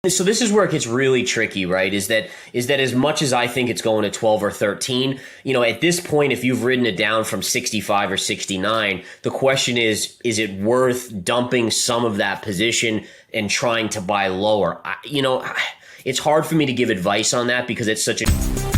So this is where it gets really tricky, right? Is that as much as I think it's going to 12 or 13, at this point, if you've ridden it down from 65 or 69, the question is it worth dumping some of that position and trying to buy lower? It's hard for me to give advice on that because it's such a...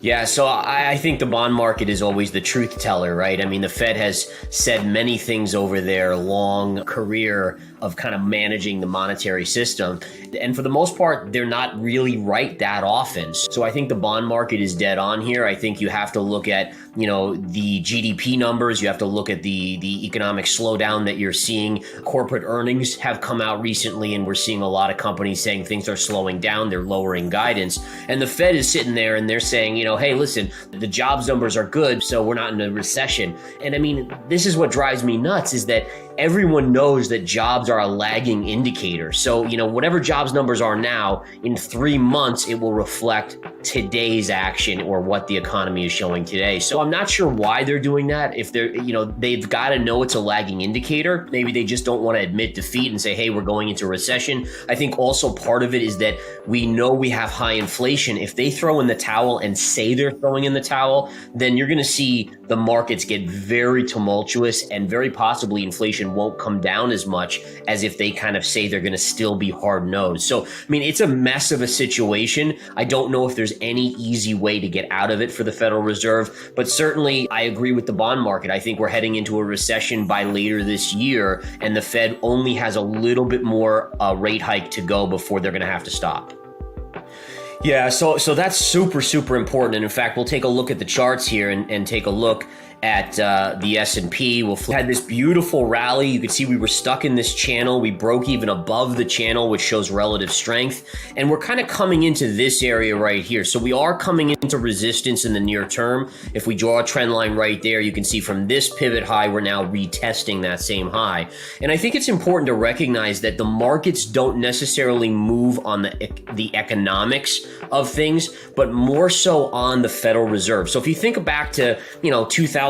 Yeah, so I think the bond market is always the truth teller, right? I mean, the Fed has said many things over their long career of kind of managing the monetary system. And for the most part, they're not really right that often. So I think the bond market is dead on here. I think you have to look at, the GDP numbers. You have to look at the economic slowdown that you're seeing. Corporate earnings have come out recently, and we're seeing a lot of companies saying things are slowing down. They're lowering guidance. And the Fed is sitting there and they're saying, hey, listen, the jobs numbers are good, so we're not in a recession. And I mean, this is what drives me nuts is that everyone knows that jobs are a lagging indicator. So, whatever jobs numbers are now, in 3 months, it will reflect today's action or what the economy is showing today. So I'm not sure why they're doing that. If they're, they've got to know it's a lagging indicator. Maybe they just don't want to admit defeat and say, hey, we're going into a recession. I think also part of it is that we know we have high inflation. If they throw in the towel and say they're throwing in the towel, then you're going to see the markets get very tumultuous and very possibly inflation won't come down as much as if they kind of say they're going to still be hard-nosed. So, I mean, it's a mess of a situation. I don't know if there's any easy way to get out of it for the Federal Reserve, but certainly I agree with the bond market. I think we're heading into a recession by later this year, and the Fed only has a little bit more rate hike to go before they're going to have to stop. Yeah, so that's super, super important. And in fact, we'll take a look at the charts here and take a look at the S&P. We had this beautiful rally. You can see we were stuck in this channel. We broke even above the channel, which shows relative strength. And we're kind of coming into this area right here. So we are coming into resistance in the near term. If we draw a trend line right there, you can see from this pivot high, we're now retesting that same high. And I think it's important to recognize that the markets don't necessarily move on the economics of things, but more so on the Federal Reserve. So if you think back to,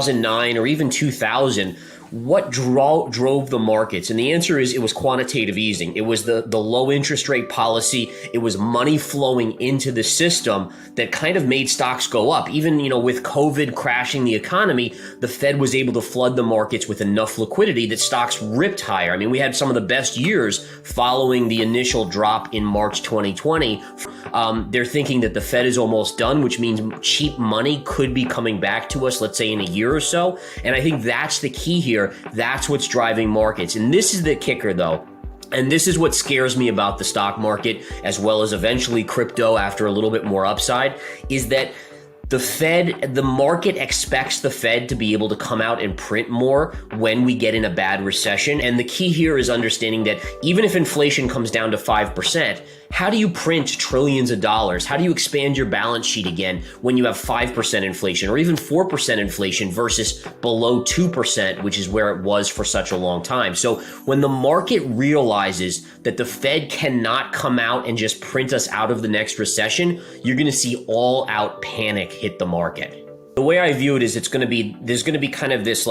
2009 or even 2000, what drove the markets? And the answer is it was quantitative easing. It was the low interest rate policy. It was money flowing into the system that kind of made stocks go up. Even, with COVID crashing the economy, the Fed was able to flood the markets with enough liquidity that stocks ripped higher. I mean, we had some of the best years following the initial drop in March 2020. They're thinking that the Fed is almost done, which means cheap money could be coming back to us, let's say in a year or so. And I think that's the key here. That's what's driving markets. And this is the kicker, though. And this is what scares me about the stock market, as well as eventually crypto after a little bit more upside, is that the market expects the Fed to be able to come out and print more when we get in a bad recession. And the key here is understanding that even if inflation comes down to 5%, how do you print trillions of dollars? How do you expand your balance sheet again when you have 5% inflation or even 4% inflation versus below 2%, which is where it was for such a long time? So when the market realizes that the Fed cannot come out and just print us out of the next recession, you're going to see all out panic hit the market. The way I view it is there's going to be kind of this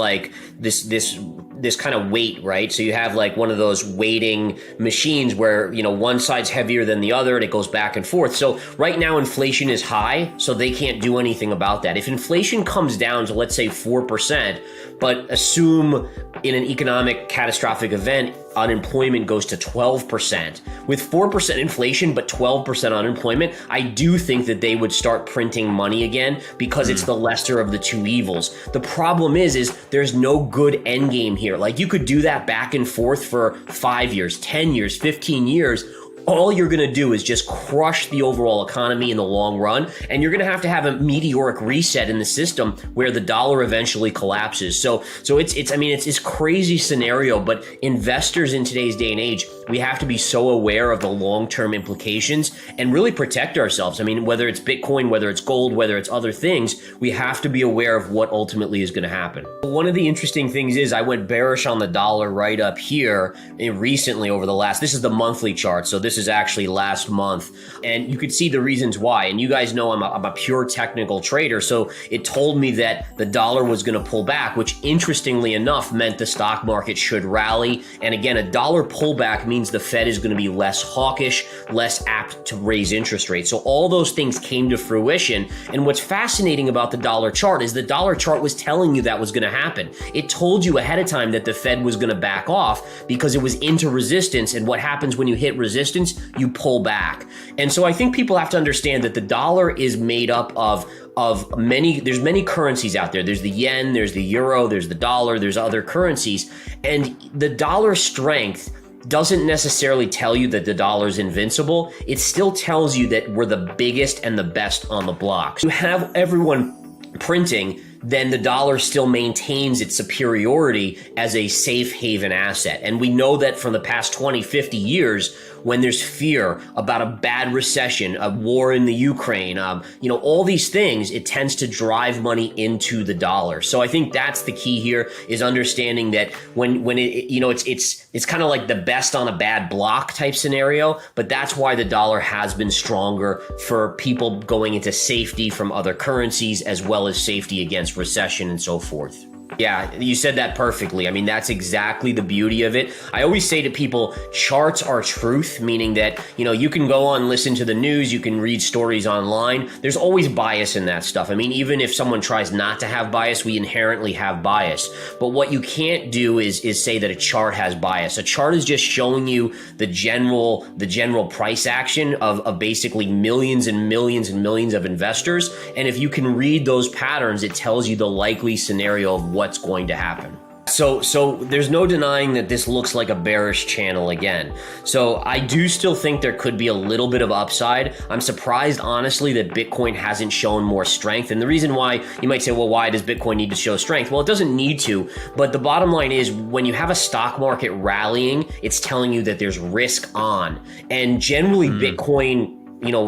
kind of weight, right? So you have like one of those weighting machines where, one side's heavier than the other and it goes back and forth. So right now inflation is high, so they can't do anything about that. If inflation comes down to, let's say, 4%, but assume in an economic catastrophic event, unemployment goes to 12%. With 4% inflation but 12% unemployment, I do think that they would start printing money again because it's the lesser of the two evils. The problem is there's no good end game here. Like, you could do that back and forth for 5 years, 10 years, 15 years. All you're going to do is just crush the overall economy in the long run, and you're going to have a meteoric reset in the system where the dollar eventually collapses. So it's crazy scenario, but investors in today's day and age we have to be so aware of the long-term implications and really protect ourselves. I mean, whether it's Bitcoin, whether it's gold, whether it's other things, we have to be aware of what ultimately is going to happen. One of the interesting things is I went bearish on the dollar right up here recently over the last, this is the monthly chart, so this is actually last month, and you could see the reasons why. And you guys know I'm a pure technical trader, so it told me that the dollar was going to pull back, which interestingly enough meant the stock market should rally. And again, a dollar pullback means the Fed is going to be less hawkish, less apt to raise interest rates. So all those things came to fruition. And what's fascinating about the dollar chart is the dollar chart was telling you that was going to happen. It told you ahead of time that the Fed was going to back off because it was into resistance. And what happens when you hit resistance? You pull back. And so I think people have to understand that the dollar is made up of there's many currencies out there. There's the yen, there's the euro, there's the dollar, there's other currencies. And the dollar strength doesn't necessarily tell you that the dollar is invincible. It still tells you that we're the biggest and the best on the block. So you have everyone printing, then the dollar still maintains its superiority as a safe haven asset. And we know that from the past 20, 50 years, when there's fear about a bad recession, a war in the Ukraine, all these things, it tends to drive money into the dollar. So I think that's the key here, is understanding that when it's kind of like the best on a bad block type scenario, but that's why the dollar has been stronger for people going into safety from other currencies, as well as safety against recession and so forth. Yeah, you said that perfectly. I mean, that's exactly the beauty of it. I always say to people, charts are truth, meaning that, you can go on, listen to the news, you can read stories online. There's always bias in that stuff. I mean, even if someone tries not to have bias, we inherently have bias. But what you can't do is say that a chart has bias. A chart is just showing you the general price action of basically millions and millions and millions of investors. And if you can read those patterns, it tells you the likely scenario of what's going to happen. So there's no denying that this looks like a bearish channel again. So I do still think there could be a little bit of upside. I'm surprised, honestly, that Bitcoin hasn't shown more strength. And the reason why, you might say, well, why does Bitcoin need to show strength? Well, it doesn't need to. But the bottom line is, when you have a stock market rallying, it's telling you that there's risk on. And generally, Bitcoin,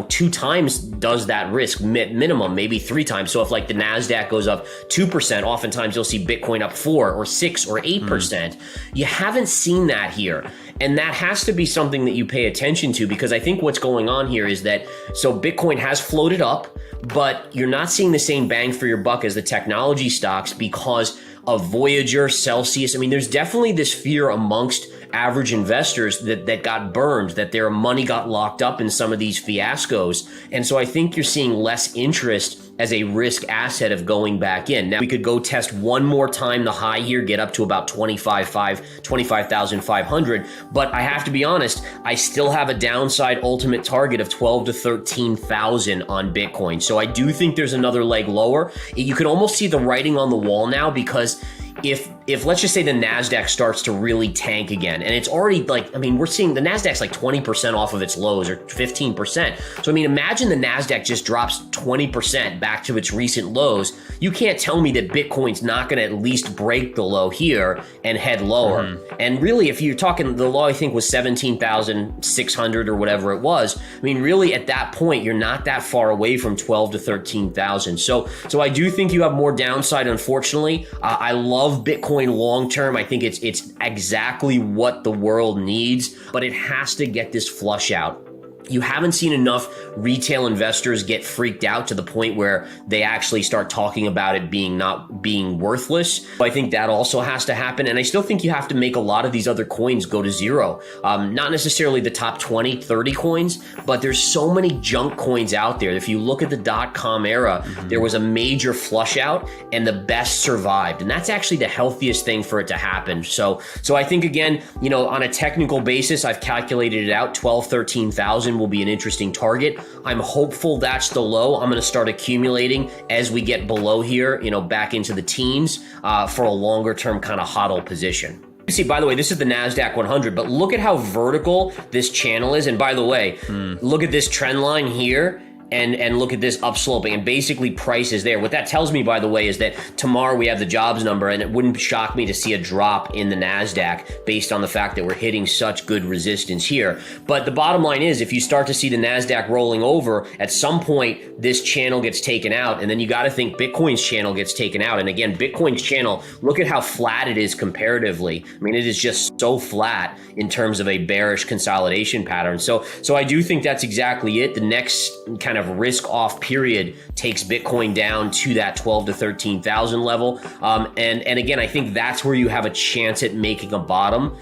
2 times does that risk minimum, maybe 3 times. So if like the NASDAQ goes up 2%, oftentimes you'll see Bitcoin up 4 or 6 or 8%. You haven't seen that here. And that has to be something that you pay attention to, because I think what's going on here is that, so Bitcoin has floated up, but you're not seeing the same bang for your buck as the technology stocks because of Voyager, Celsius. I mean, there's definitely this fear amongst average investors that got burned, that their money got locked up in some of these fiascos. And so I think you're seeing less interest as a risk asset of going back in. Now, we could go test one more time the high here, get up to about 25,500. But I have to be honest, I still have a downside ultimate target of 12 to 13,000 on Bitcoin. So I do think there's another leg lower. You can almost see the writing on the wall now, because if let's just say the NASDAQ starts to really tank again, and it's already we're seeing the NASDAQ's like 20% off of its lows, or 15%. So, imagine the NASDAQ just drops 20% back to its recent lows. You can't tell me that Bitcoin's not going to at least break the low here and head lower. And really, if you're talking, the low I think was 17,600 or whatever it was. Really at that point, you're not that far away from 12 to 13,000. So I do think you have more downside, unfortunately. I love Bitcoin long term. I think it's exactly what the world needs, but it has to get this flush out. You haven't seen enough retail investors get freaked out to the point where they actually start talking about it not being worthless. I think that also has to happen. And I still think you have to make a lot of these other coins go to zero. Not necessarily the top 20, 30 coins, but there's so many junk coins out there. If you look at the .com era, there was a major flush out and the best survived. And that's actually the healthiest thing for it to happen. So I think, again, on a technical basis, I've calculated it out, 12, 13,000 will be an interesting target. I'm hopeful that's the low. I'm going to start accumulating as we get below here, back into the teens for a longer term kind of hodl position. You see, by the way, this is the NASDAQ 100, but look at how vertical this channel is. And by the way, look at this trend line here. and look at this upsloping, and basically price is there. What that tells me, by the way, is that tomorrow we have the jobs number, and it wouldn't shock me to see a drop in the NASDAQ based on the fact that we're hitting such good resistance here. But the bottom line is, if you start to see the NASDAQ rolling over, at some point this channel gets taken out, and then you got to think Bitcoin's channel gets taken out. And again, Bitcoin's channel, look at how flat it is comparatively. I mean, it is just so flat in terms of a bearish consolidation pattern. So I do think that's exactly it. The next kind of risk off period takes Bitcoin down to that 12 to 13,000 level. And again, I think that's where you have a chance at making a bottom.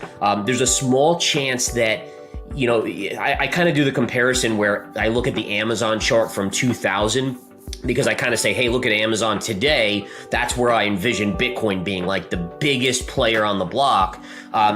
There's a small chance that, you know, I kind of do the comparison where I look at the Amazon chart from 2000, because I kind of say, hey, look at Amazon today. That's where I envision Bitcoin being, like the biggest player on the block.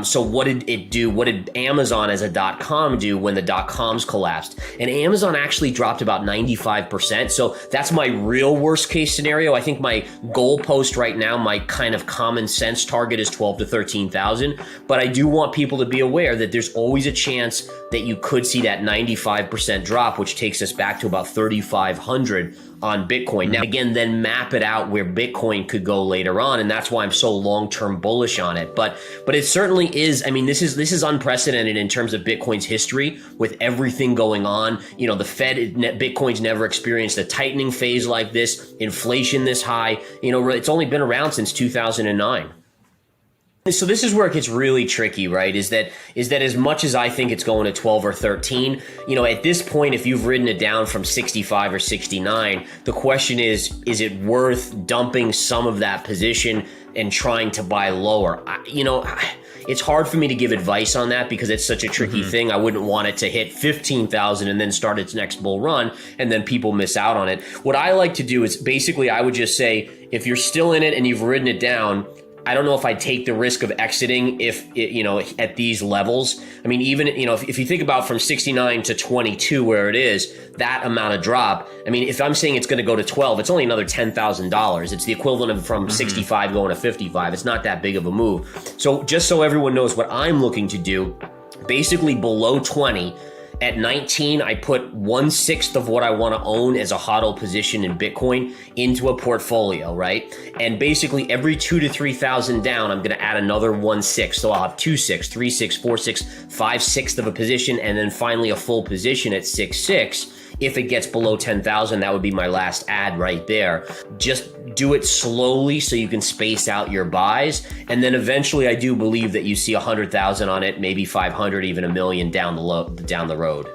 So what did it do? What did Amazon as a .com do when the .coms collapsed? And Amazon actually dropped about 95%. So that's my real worst case scenario. I think my goalpost right now, my kind of common sense target is 12 to 13,000. But I do want people to be aware that there's always a chance that you could see that 95% drop, which takes us back to about 3,500 on Bitcoin. Now, again, then map it out where Bitcoin could go later on. And that's why I'm so long-term bullish on it. But it certainly is. I mean, this is unprecedented in terms of Bitcoin's history with everything going on. You know, the Fed, Bitcoin's never experienced a tightening phase like this, inflation this high. You know, it's only been around since 2009. So this is where it gets really tricky, right? Is that as much as I think it's going to 12 or 13, you know, at this point, if you've ridden it down from 65 or 69, the question is it worth dumping some of that position and trying to buy lower? It's hard for me to give advice on that because it's such a tricky thing. I wouldn't want it to hit 15,000 and then start its next bull run and then people miss out on it. What I like to do is basically I would just say, if you're still in it and you've ridden it down, I don't know if I'd take the risk of exiting if it, you know, at these levels. I mean, even, you know, if you think about from 69 to 22 where it is, that amount of drop, I mean, if I'm saying it's going to go to 12, it's only another $10,000. It's the equivalent of from 65 going to 55. It's not that big of a move. So just so everyone knows what I'm looking to do, basically below 20, at 19, I put 1/6 of what I want to own as a hodl position in Bitcoin into a portfolio, right? And basically every 2 to 3,000 down, I'm going to add another 1/6. So I'll have 2/6, 3/6, 4/6, 5/6 of a position, and then finally a full position at 6/6. If it gets below 10,000, that would be my last add right there. Just do it slowly so you can space out your buys. And then eventually I do believe that you see 100,000 on it, maybe 500, even 1 million down the road.